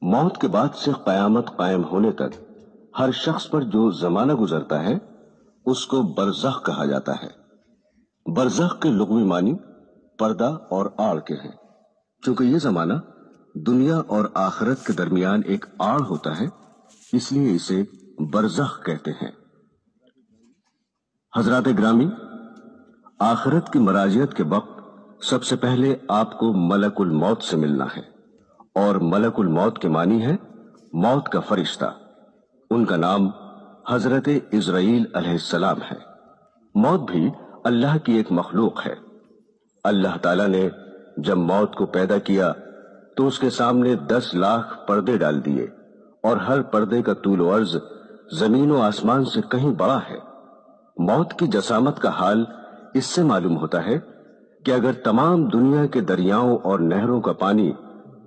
मौत के बाद से क़यामत कायम होने तक हर शख्स पर जो जमाना गुजरता है उसको बरज़ख कहा जाता है। बरज़ख के लुग़वी मानी पर्दा और आड़ के हैं। चूंकि ये जमाना दुनिया और आखिरत के दरमियान एक आड़ होता है, इसलिए इसे बरज़ख कहते हैं। हजरात ग्रामी, आखिरत की मराजियत के वक्त सबसे पहले आपको मलकुल मौत से मिलना है, और मलकुल मौत के मानी है मौत का फरिश्ता। उनका नाम हजरत इज़राइल अलैहिस्सलाम है। मौत भी अल्लाह की एक मखलूक है। अल्लाह ताला ने जब मौत को पैदा किया तो उसके सामने 10 लाख पर्दे डाल दिए, और हर पर्दे का तूल व अर्ज जमीन व आसमान से कहीं बड़ा है। मौत की जसामत का हाल इससे मालूम होता है कि अगर तमाम दुनिया के दरियाओं और नहरों का पानी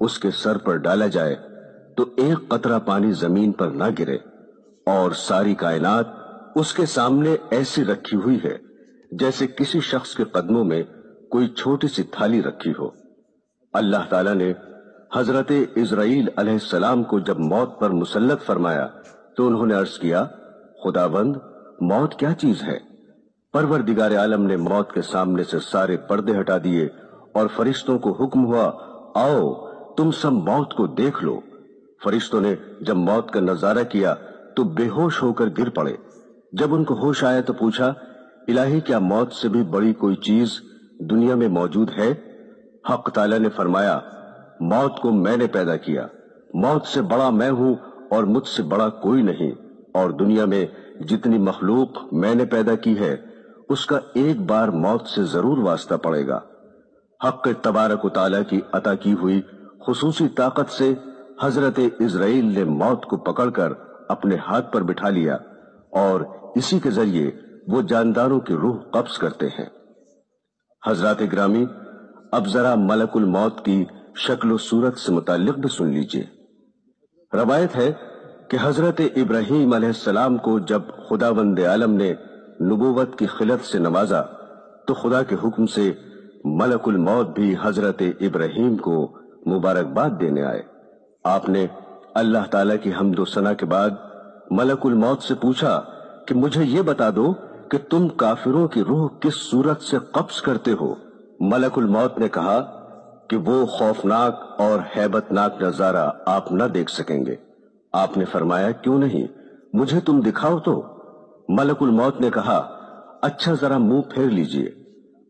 उसके सर पर डाला जाए तो एक कतरा पानी जमीन पर ना गिरे, और सारी कायनात उसके सामने ऐसी रखी हुई है जैसे किसी शख्स के कदमों में कोई छोटी सी थाली रखी हो। अल्लाह ताला ने हजरत इज़राइल अलैहिस्सलाम को जब मौत पर मुसल्लत फरमाया तो उन्होंने अर्ज किया, खुदाबंद, मौत क्या चीज है? परवरदिगार आलम ने मौत के सामने से सारे पर्दे हटा दिए और फरिश्तों को हुक्म हुआ, आओ तुम सब मौत को देख लो। फरिश्तों ने जब मौत का नजारा किया तो बेहोश होकर गिर पड़े। जब उनको होश आया तो पूछा, इलाही, क्या मौत से भी बड़ी कोई चीज दुनिया में मौजूद है? हक ताला ने फरमाया, मौत को मैंने पैदा किया, मौत से बड़ा मैं हूं और मुझसे बड़ा कोई नहीं, और दुनिया में जितनी मखलूक मैंने पैदा की है उसका एक बार मौत से जरूर वास्ता पड़ेगा। हक तबारक ताला की अता की हुई खुसूसी ताकत से हजरत इज़राइल ने मौत को पकड़कर अपने हाथ पर बिठा लिया, और इसी के जरिए वो जानदारों की रूह कब्ज करते हैं। हजरात ग्रामी, अब जरा मलकुल मौत की शक्ल सूरत से मुताल्लिक भी सुन लीजिए। रवायत है कि हजरत इब्राहीम अलैहिस्सलाम को जब खुदावंद आलम ने नबूवत की खिलत से नवाजा तो खुदा के हुक्म से मलकुल मौत भी हजरत इब्राहीम को मुबारकबाद देने आए। आपने अल्लाह ताला की हम्दो सना के बाद मलकुल मौत से पूछा कि मुझे ये बता दो कि तुम काफिरों की रूह किस सूरत से कब्ज करते हो? मलकुल मौत ने कहा कि वो खौफनाक और हैबतनाक नजारा आप न देख सकेंगे। आपने फरमाया, क्यों नहीं, मुझे तुम दिखाओ तो। मलकुल मौत ने कहा, अच्छा जरा मुंह फेर लीजिए।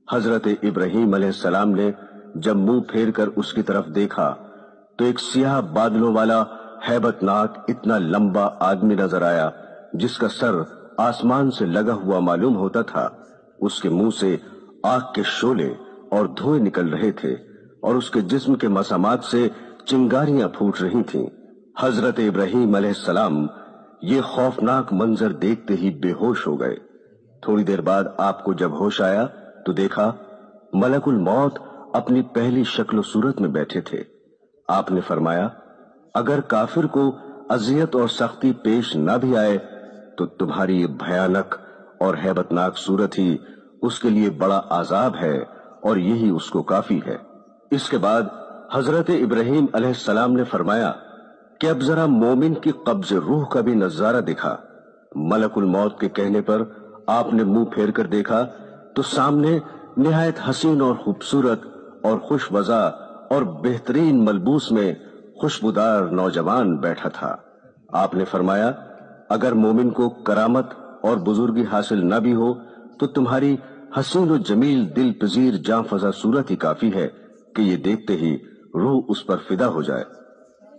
हजरत इब्राहीम अलैहिस्सलाम ने जब मुंह फेर कर उसकी तरफ देखा तो एक सियाह बादलों वाला हैबतनाक इतना लंबा आदमी नजर आया जिसका सर आसमान से लगा हुआ मालूम होता था। उसके मुंह से आग के शोले और धुएं निकल रहे थे, और उसके जिस्म के मसामात से चिंगारियां फूट रही थीं। हजरत इब्राहीम अलैहिस्सलाम ये खौफनाक मंजर देखते ही बेहोश हो गए। थोड़ी देर बाद आपको जब होश आया तो देखा मलकुल मौत अपनी पहली शक्ल सूरत में बैठे थे। आपने फरमाया, अगर काफिर को अजियत और सख्ती पेश न भी आए तो तुम्हारी भयानक और हैबतनाक सूरत ही उसके लिए बड़ा आजाब है, और यही उसको काफी है। इसके बाद हजरत इब्राहीम अलैहिस्सलाम ने फरमाया कि अब जरा मोमिन की कब्ज रूह का भी नजारा दिखा। मलकुल मौत के कहने पर आपने मुंह फेर कर देखा तो सामने निहायत हसीन और खूबसूरत और खुशवजा और बेहतरीन मलबूस में खुशबूदार नौजवान बैठा था। आपने फरमाया, अगर मोमिन को करामत और बुजुर्गी हासिल न भी हो तो तुम्हारी हसीन और जमील दिल पजीर जां फजा सूरत ही काफी है कि ये देखते ही रूह उस पर फिदा हो जाए।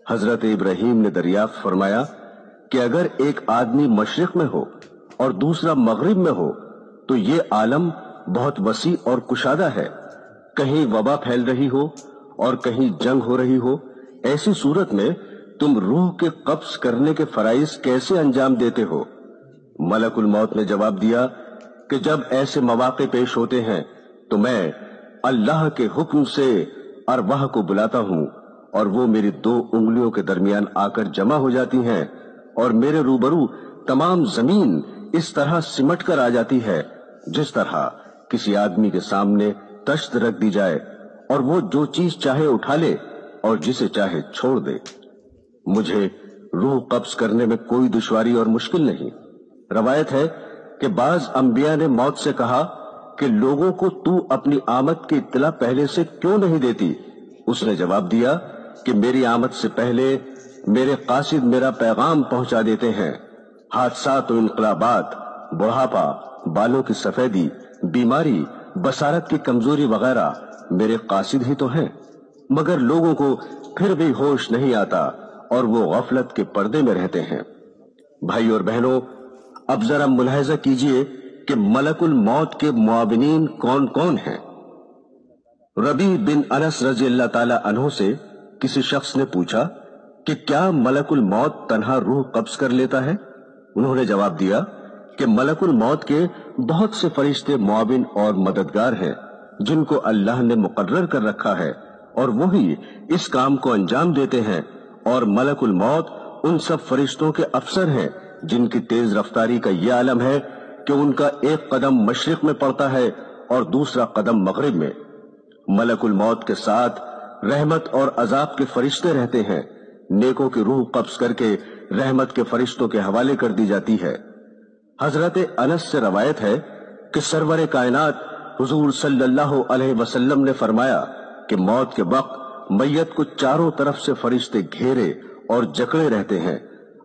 हजरत इब्राहीम ने दरियाफ्त फरमाया कि अगर एक आदमी मशरिक में हो और दूसरा मगरिब में हो तो ये आलम बहुत वसी और कुशादा है। कहीं वबा फैल रही हो और कहीं जंग हो रही हो, ऐसी सूरत में तुम रूह के कब्ज करने के फराइज कैसे अंजाम देते हो? मलकुल मौत ने जवाब दिया कि जब ऐसे मौके पेश होते हैं तो मैं अल्लाह के हुक्म से अरवाह को बुलाता हूं, और वो मेरी 2 उंगलियों के दरमियान आकर जमा हो जाती हैं, और मेरे रूबरू तमाम जमीन इस तरह सिमट कर आ जाती है जिस तरह किसी आदमी के सामने तश्त रख दी जाए और वो जो चीज चाहे उठा ले और जिसे चाहे छोड़ दे। मुझे रूह कब्ज करने में कोई दुश्वारी और मुश्किल नहीं। रवायत है कि बाज अंबिया ने मौत से कहा कि लोगों को तू अपनी आमद की इत्तला पहले से क्यों नहीं देती? उसने जवाब दिया कि मेरी आमद से पहले मेरे कासिद मेरा पैगाम पहुंचा देते हैं। हादसात और इनकलाबात, बुढ़ापा, बालों की सफेदी, बीमारी, बसारत की कमजोरी वगैरह मेरे कासिद ही तो हैं, मगर लोगों को फिर भी होश नहीं आता और वो गफलत के पर्दे में रहते हैं। भाई और बहनों, अब जरा मुलाहिजा कीजिए कि मलकुल मौत के मुआविनीन कौन कौन हैं। रबी बिन अनस रजी अल्लाह ताला अन्हु से किसी शख्स ने पूछा कि क्या मलकुल मौत तन्हा रूह कब्ज कर लेता है? उन्होंने जवाब दिया कि मलकुल मौत के बहुत से फरिश्ते मुआविन और मददगार हैं जिनको अल्लाह ने मुकर्रर कर रखा है और वही इस काम को अंजाम देते हैं। और मलकुल मौत उन सब फरिश्तों के अफसर हैं जिनकी तेज रफ्तारी का यह आलम है कि उनका एक कदम मशरिक में पड़ता है और दूसरा कदम मगरिब में। मलकुल मौत के साथ रहमत और अजाब के फरिश्ते रहते हैं। नेकों की रूह कब्ज करके रहमत के फरिश्तों के हवाले कर दी जाती है। हजरत अनस से रवायत है कि सरवर कायनात हुजूर सल्लल्लाहु अलैहि वसल्लम ने फरमाया कि मौत के वक्त मैयत को चारों तरफ से फरिश्ते घेरे और जकड़े रहते हैं।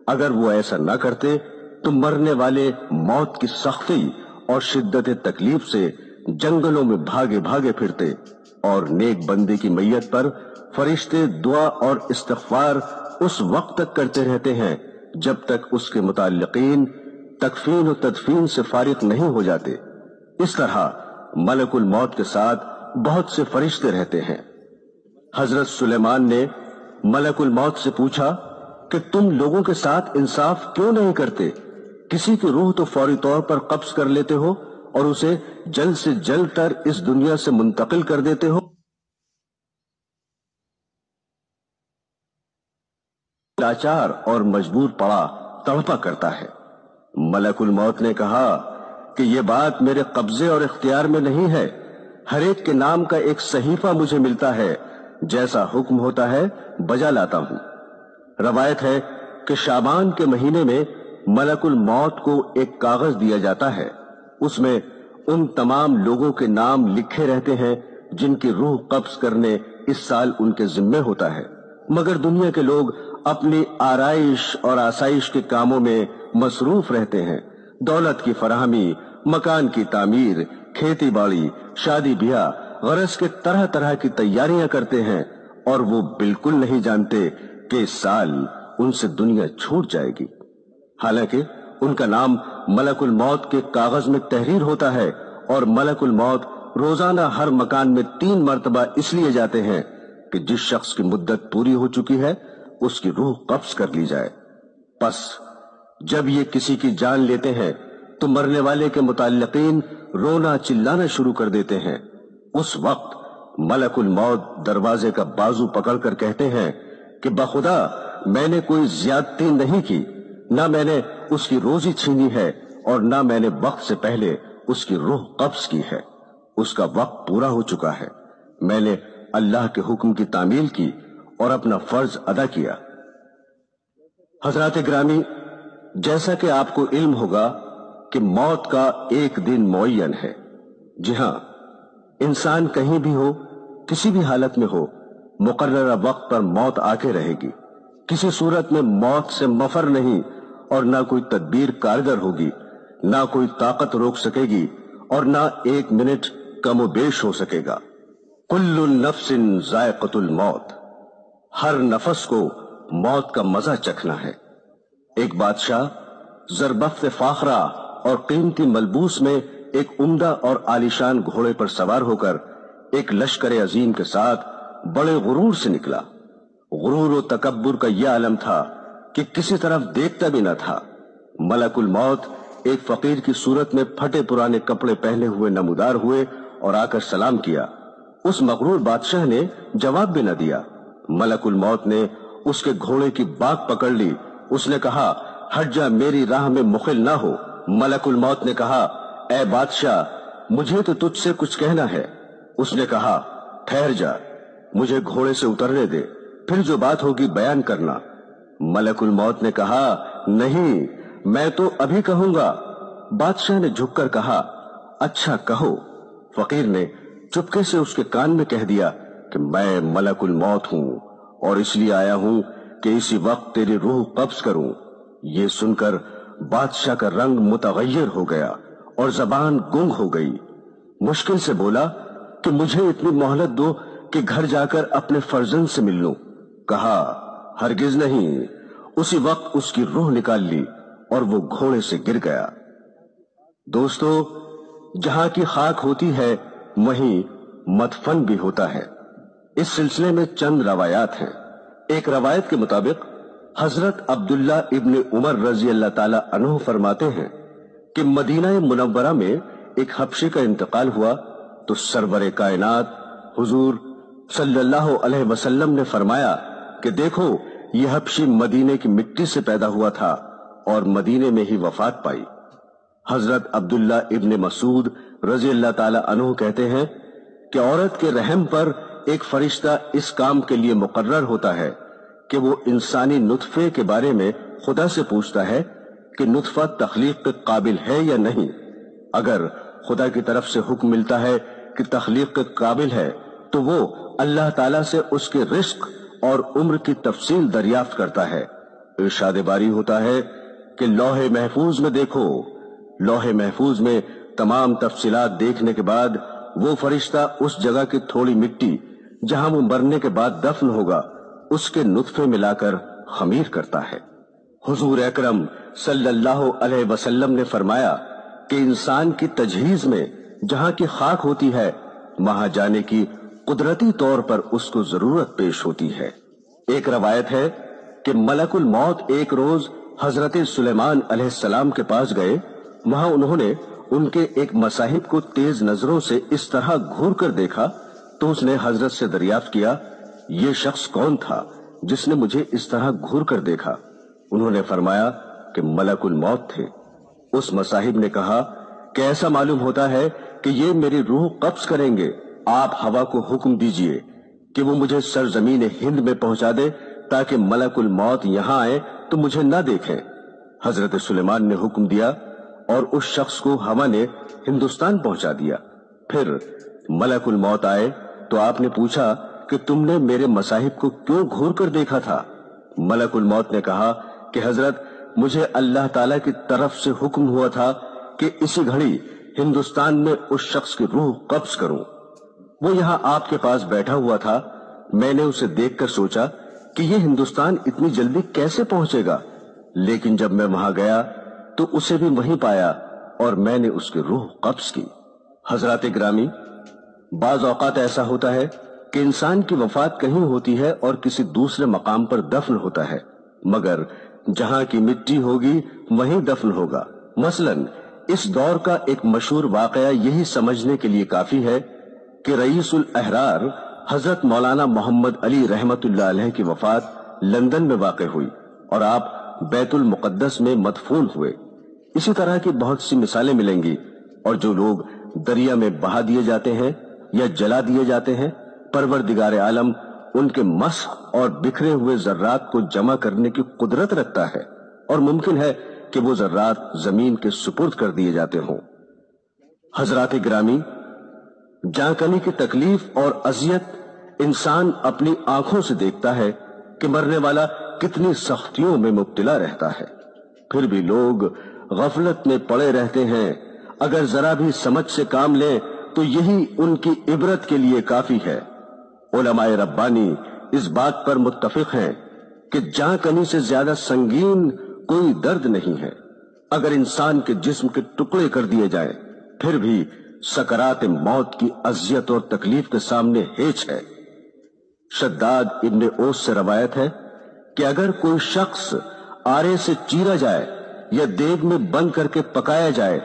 अगर वो ऐसा न करते तो मरने वाले मौत की सख्ती और शिद्दत तकलीफ से जंगलों में भागे भागे फिरते और नेक बंदे की मैयत पर फरिश्ते दुआ और इस्तिग़फ़ार उस वक्त तक करते रहते हैं जब तक उसके मुताल्लिकीन तकफीन और तदफीन से फारिग नहीं हो जाते। इस तरह मलकुल मौत के साथ बहुत से फरिश्ते रहते हैं। हजरत सुलेमान ने मलकुल मौत से पूछा कि तुम लोगों के साथ इंसाफ क्यों नहीं करते? किसी की रूह तो फौरी तौर पर कब्ज कर लेते हो और उसे जल्द से जल्द तर इस दुनिया से मुंतकिल कर देते हो। लाचार और मजबूर पड़ा तड़पा करता है। मलकुल मौत ने कहा कि यह बात मेरे कब्जे और इख्तियार में नहीं है। हर एक के नाम का एक सहीफा मुझे मिलता है, जैसा हुक्म होता है बजा लाता हूं। रवायत है कि शाबान के महीने में मलकुल मौत को एक कागज दिया जाता है। उसमें उन तमाम लोगों के नाम लिखे रहते हैं जिनकी रूह कब्ज करने इस साल उनके जिम्मे होता है, मगर दुनिया के लोग अपनी आराइश और आसाइश के कामों में मसरूफ रहते हैं। दौलत की फराहमी, मकान की तामीर, खेती बाड़ी, शादी ब्याह, गरज के तरह तरह की तैयारियां करते हैं और वो बिल्कुल नहीं जानते कि इस साल उनसे दुनिया छूट जाएगी। हालांकि उनका नाम मलकुल मौत के कागज में तहरीर होता है और मलकुल मौत रोजाना हर मकान में 3 मरतबा इसलिए जाते हैं कि जिस शख्स की मुद्दत पूरी हो चुकी है उसकी रूह कब्ज कर ली जाए। बस जब ये किसी की जान लेते हैं तो मरने वाले के मुताल्लिकीन रोना चिल्लाना शुरू कर देते हैं। उस वक्त मलकुल मौत दरवाजे का बाजू पकड़कर कहते हैं कि बखुदा मैंने कोई ज्यादती नहीं की, ना मैंने उसकी रोजी छीनी है और ना मैंने वक्त से पहले उसकी रूह कब्ज की है। उसका वक्त पूरा हो चुका है। मैंने अल्लाह के हुक्म की तामील की और अपना फर्ज अदा किया। हजरात ग्रामी, जैसा कि आपको इल्म होगा कि मौत का एक दिन मुअय्यन है। जी हां, इंसान कहीं भी हो, किसी भी हालत में हो, मुकर्ररा वक्त पर मौत आके रहेगी। किसी सूरत में मौत से मफर नहीं और ना कोई तदबीर कारगर होगी, ना कोई ताकत रोक सकेगी और ना 1 मिनट कमोबेश हो सकेगा। कुल्लु नफ्सिन जायक़तुल मौत, हर नफस को मौत का मजा चखना है। एक बादशाह ज़रबफ्त फाखरा और कीमती मलबूस में एक उम्दा और आलीशान घोड़े पर सवार होकर एक लश्कर अजीम के साथ बड़े गुरूर से निकला। गुरूर और तकब्बुर का यह आलम था कि किसी तरफ देखता भी न था। मलकुल मौत एक फकीर की सूरत में फटे पुराने कपड़े पहने हुए नमूदार हुए और आकर सलाम किया। उस मगरूर बादशाह ने जवाब भी न दिया। मलकुल मौत ने उसके घोड़े की बाग पकड़ ली। उसने कहा, हट जा, मेरी राह में मुखिल ना हो। मलकुल मौत ने कहा, ऐ बादशाह, मुझे तो तुझसे कुछ कहना है। उसने कहा, ठहर जा, मुझे घोड़े से उतरने दे, फिर जो बात होगी बयान करना। मलकुल मौत ने कहा, नहीं, मैं तो अभी कहूंगा। बादशाह ने झुककर कहा, अच्छा कहो। फकीर ने चुपके से उसके कान में कह दिया कि मैं मलकुल मौत हूं और इसलिए आया हूं कि इसी वक्त तेरी रूह कब्ज करूं। ये सुनकर बादशाह का रंग मुतगय्यर हो गया और जबान गुंग हो गई। मुश्किल से बोला कि मुझे इतनी मोहलत दो कि घर जाकर अपने फर्जंद से मिल लूं। कहा, हरगिज नहीं। उसी वक्त उसकी रूह निकाल ली और वो घोड़े से गिर गया। दोस्तों, जहां की खाक होती है वहीं मदफन भी होता है। इस सिलसिले में चंद रवायात हैं। एक रवायत के मुताबिक हजरत अब्दुल्ला इब्न उमर रजी अल्लाह ताला अन्हु फरमाते हैं कि मदीना मुनव्वरा में एक हबशी का इंतकाल हुआ तो सरवरे कायनात हुजूर सल्लल्लाहु अलैहि वसल्लम ने फरमाया कि देखो, ये हबशी मदीने की मिट्टी से पैदा हुआ था और मदीने में ही वफात पाई। हजरत अब्दुल्ला इब्न मसूद रजी अल्लाह ताला अन्हु कहते हैं कि औरत के रहम पर एक फरिश्ता इस काम के लिए मुकर्रर होता है कि वो इंसानी नुतफे के बारे में खुदा से पूछता है कि नुतफा तख्लीक के काबिल है या नहीं। अगर खुदा की तरफ से हुक्म मिलता है कि तख्लीक के काबिल है तो वो अल्लाह ताला से उसके रिस्क और उम्र की तफसील दरियाफ्त करता है। इरशाद बारी होता है कि लौहे महफूज में देखो। लौहे महफूज में तमाम तफसीलात देखने के बाद वो फरिश्ता उस जगह की थोड़ी मिट्टी जहां वो मरने के बाद दफन होगा उसके नुतफे मिलाकर खमीर करता है। हुजूर अकरम सल्लल्लाहु अलैहि वसल्लम ने फरमाया कि इंसान की तजहीज में जहां की खाक होती है वहां जाने की कुदरती तौर पर उसको जरूरत पेश होती है। एक रवायत है कि मलकुल मौत एक रोज हजरत सुलेमान अलैहिस्सलाम के पास गए। वहां उन्होंने उनके एक मसाहिब को तेज नजरों से इस तरह घूर कर देखा तो उसने हजरत से दरियाफ्त किया, ये शख्स कौन था जिसने मुझे इस तरह घूर कर देखा? उन्होंने फरमाया कि मलकुल मौत थे। उस मसाहिब ने कहा कि ऐसा मालूम होता है कि ये मेरी रूह कब्ज करेंगे। आप हवा को हुक्म दीजिए कि वो मुझे सरजमीन हिंद में पहुंचा दे ताकि मलकुल मौत यहां आए तो मुझे न देखें। हजरत सुलेमान ने हुक्म दिया और उस शख्स को हवा ने हिंदुस्तान पहुंचा दिया। फिर मलकुल मौत आए तो आपने पूछा कि तुमने मेरे मसाहिब को क्यों घूर कर देखा था? मलकुल मौत ने कहा कि हजरत, मुझे अल्लाह ताला की तरफ से हुक्म हुआ था कि इसी घड़ी हिंदुस्तान में उस शख्स की रूह कब्ज करूं। वो यहां आपके पास बैठा हुआ था। मैंने उसे देखकर सोचा कि ये हिंदुस्तान इतनी जल्दी कैसे पहुंचेगा, लेकिन जब मैं वहां गया तो उसे भी वहीं पाया और मैंने उसकी रूह कब्ज की। हजरात ग्रामी, बाज औकात ऐसा होता है कि इंसान की वफात कहीं होती है और किसी दूसरे मकाम पर दफन होता है, मगर जहां की मिट्टी होगी वहीं दफन होगा। मसलन इस दौर का एक मशहूर वाकया यही समझने के लिए काफी है कि रईसुल अहरार हजरत मौलाना मोहम्मद अली रहमतुल्लाह अलैह की वफात लंदन में वाक़ हुई और आप बैतुल मुक़द्दस में मदफून हुए। इसी तरह की बहुत सी मिसालें मिलेंगी। और जो लोग दरिया में बहा दिए जाते हैं या जला दिए जाते हैं, परवरदिगार आलम उनके मस्ख और बिखरे हुए जर्रात को जमा करने की कुदरत रखता है और मुमकिन है कि वो जर्रात जमीन के सुपुर्द कर दिए जाते हों। हजरात ग्रामी, जांकनी की तकलीफ और अजियत इंसान अपनी आंखों से देखता है कि मरने वाला कितनी सख्तियों में मुब्तला रहता है, फिर भी लोग गफलत में पड़े रहते हैं। अगर जरा भी समझ से काम लें तो यही उनकी इबरत के लिए काफी है। उलमाए रब्बानी इस बात पर मुत्तफिक हैं कि जांकनी से ज्यादा संगीन कोई दर्द नहीं है। अगर इंसान के जिस्म के टुकड़े कर दिए जाएं, फिर भी सकरात मौत की अजियत और तकलीफ के सामने हेच है। शद्दाद इब्न ओस से रवायत है कि अगर कोई शख्स आरे से चीरा जाए या देग में बंद करके पकाया जाए,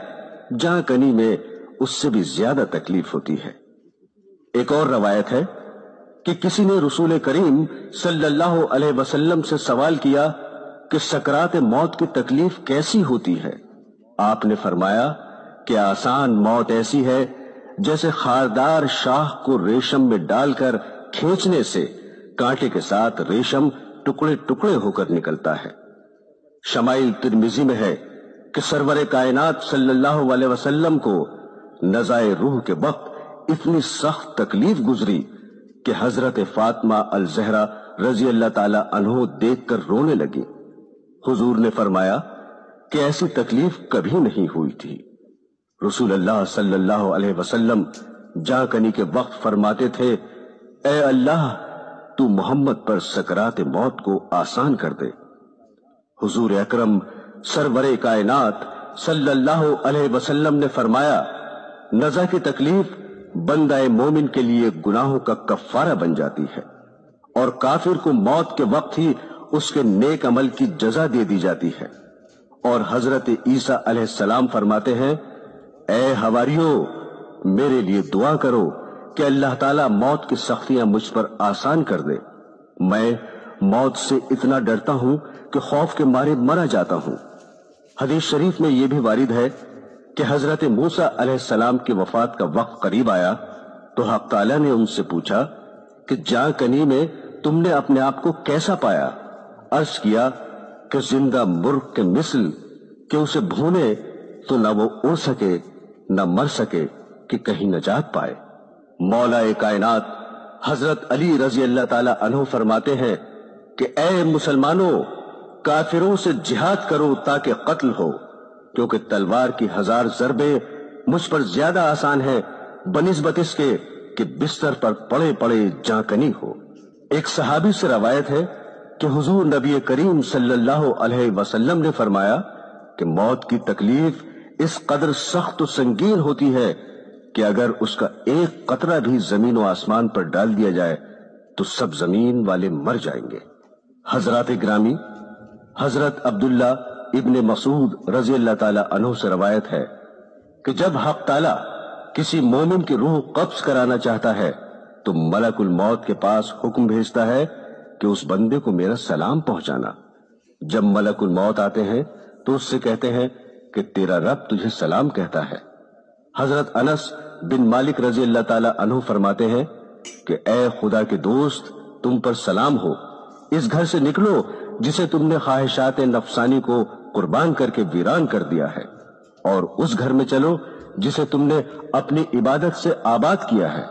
जांकनी में उससे भी ज्यादा तकलीफ होती है। एक और रवायत है कि किसी ने रसूल करीम सल्लल्लाहु अलैहि वसल्लम से सवाल किया कि सकरात मौत की तकलीफ कैसी होती है। आपने फरमाया कि आसान मौत ऐसी है जैसे खारदार शाह को रेशम में डालकर खींचने से कांटे के साथ रेशम टुकड़े टुकड़े होकर निकलता है। शमाइल तिरमिजी में है कि सरवर कायनात सल्लल्लाहु अलैहि वसल्लम को नज़ाए रूह के वक्त इतनी सख्त तकलीफ गुजरी कि हजरत फातिमा अल ज़हरा रजी अल्लाह ताला अन्हो देखकर रोने लगी। हुजूर ने फरमाया कि ऐसी तकलीफ कभी नहीं हुई थी। रसूल अल्लाह सल्लल्लाहु अलैहि वसल्लम जाकनी के वक्त फरमाते थे, ए अल्लाह तू मोहम्मद पर सकरात मौत को आसान कर दे। हुजूर अकरम सरवरे कायनात सल्लल्लाहु अलैहि वसल्लम ने फरमाया, नज़ा की तकलीफ बंदाए मोमिन के लिए गुनाहों का कफ्फारा बन जाती है और काफिर को मौत के वक्त ही उसके नेक अमल की जजा दे दी जाती है। और हजरत ईसा अलैहिस्सलाम फरमाते हैं, ए हवारियो मेरे लिए दुआ करो कि अल्लाह ताला मौत की सख्तियां मुझ पर आसान कर दे। मैं मौत से इतना डरता हूं कि खौफ के मारे मरा जाता हूं। हदीस शरीफ में यह भी वारिद है कि हजरत मूसा अलैहिस्सलाम की वफात का वक्त करीब आया तो हक ताला ने उनसे पूछा कि जाकनी में तुमने अपने आप को कैसा पाया? अर्ज किया कि जिंदा मुर्ग के मिसल कि उसे भूने तो न वो उड़ सके न मर सके कि कहीं नजात पाए। मौलाए कायनात हजरत अली रजी अल्लाह ताला अन्हु फरमाते हैं कि ए मुसलमानों, काफिरों से जिहाद करो ताकि कत्ल हो, क्योंकि तलवार की 1000 ज़रबे मुझ पर ज्यादा आसान है बनिस्बत इसके कि बिस्तर पर पड़े पड़े जाकनी हो। एक सहाबी से रवायत है कि हुजूर नबी करीम सल्लल्लाहु अलैहि वसल्लम ने फरमाया कि मौत की तकलीफ इस कदर सख्त और संगीन होती है कि अगर उसका एक कतरा भी जमीन और आसमान पर डाल दिया जाए तो सब जमीन वाले मर जाएंगे। हजरत ग्रामी हजरत अब्दुल्ला इब्ने मसूद रजी अल्लाह ताला अन्हु से रवायत है कि जब हक ताला किसी मोमिन की रूह कब्ज कराना चाहता है तो मलकुल मौत के पास हुक्म भेजता है कि उस बंदे को मेरा सलाम पहुंचाना। जब मलकुल मौत आते हैं तो उससे कहते हैं कि तेरा रब तुझे सलाम कहता है। हजरत अनस बिन मालिक रजी अल्लाह ताला अन्हु फरमाते हैं कि ए खुदा के दोस्त, तुम पर सलाम हो। इस घर से निकलो जिसे तुमने ख्वाहिशात नफसानी को कुर्बान करके वीरान कर दिया है, और उस घर में चलो जिसे तुमने अपनी इबादत से आबाद किया है।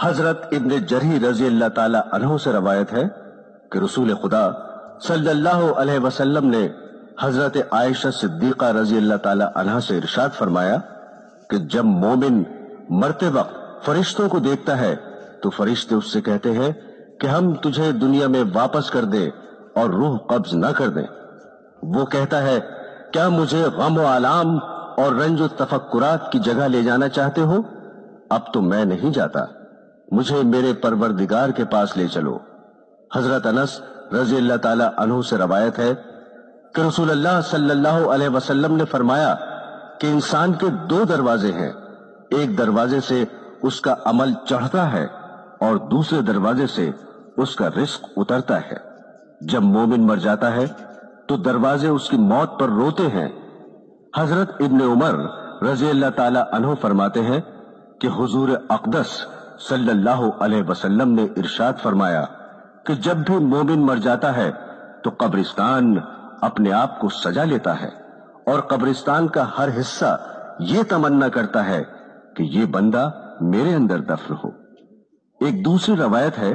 हजरत इब्ने जरी रजी अल्लाह ताला अन्हु से रवायत है कि रसूल खुदा सल्लल्लाहु अलैहि वसल्लम ने हजरत आयशा सिद्दीका रजी अल्लाह ताला अन्हा से इरशाद फरमाया कि जब मोमिन मरते वक्त फरिश्तों को देखता है तो फरिश्ते उससे कहते हैं कि हम तुझे दुनिया में वापस कर दें और रूह कब्ज न कर दें। वो कहता है, क्या मुझे गम व आलाम और रंज तफक्कुरात की जगह ले जाना चाहते हो? अब तो मैं नहीं जाता, मुझे मेरे परवरदिगार के पास ले चलो। हजरत अनस रजी अल्लाह ताला अन्हु से रवायत है कि रसूलुल्लाह सल्लल्लाहु अलैहि वसल्लम ने फरमाया कि इंसान के 2 दरवाजे हैं, एक दरवाजे से उसका अमल चढ़ता है और दूसरे दरवाजे से उसका रिस्क उतरता है। जब मोमिन मर जाता है तो दरवाजे उसकी मौत पर रोते हैं। हजरत इब्ने उमर रजी अल्लाह ताला अन्हु फरमाते हैं कि हुजूर अक़दस सल्लल्लाहु अलैहि वसल्लम ने इरशाद फरमाया कि जब भी मोमिन मर जाता है तो कब्रिस्तान अपने आप को सजा लेता है और कब्रिस्तान का हर हिस्सा ये तमन्ना करता है कि ये बंदा मेरे अंदर दफन हो। एक दूसरी रवायत है